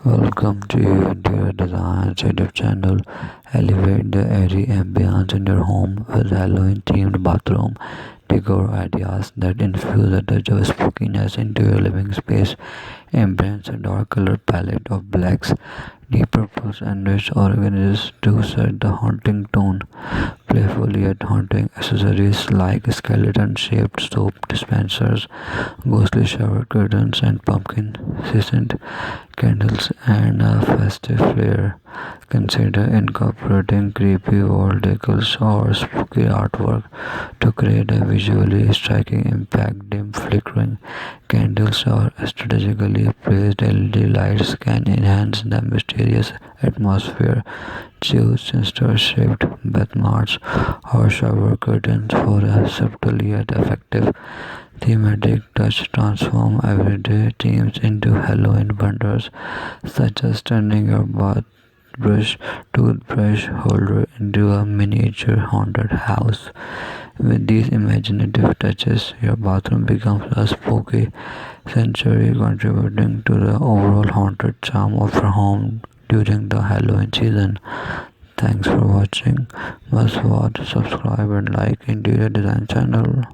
Welcome to your Interior Design YouTube channel. Elevate the airy ambience in your home with Halloween-themed bathroom decor ideas that infuse a touch of spookiness into your living space. Embrace a dark color palette of blacks, deep purples, and rich organelles to set the haunting tone. Playfully yet haunting accessories like skeleton-shaped soap dispensers, ghostly shower curtains, and pumpkin-scented candles and a festive flair. Consider incorporating creepy wall decals or spooky artwork to create a visually striking impact. Dim flickering candles or strategically placed LED lights can enhance the mysterious atmosphere. Choose sinister-shaped bath or shower curtains for a subtle yet effective thematic touch. Transform everyday themes into Halloween wonders, such as turning your toothbrush holder into a miniature haunted house. With these imaginative touches, your bathroom becomes a spooky sanctuary, contributing to the overall haunted charm of your home during the Halloween season. Thanks for watching. Must watch, subscribe, and like Interior Design channel.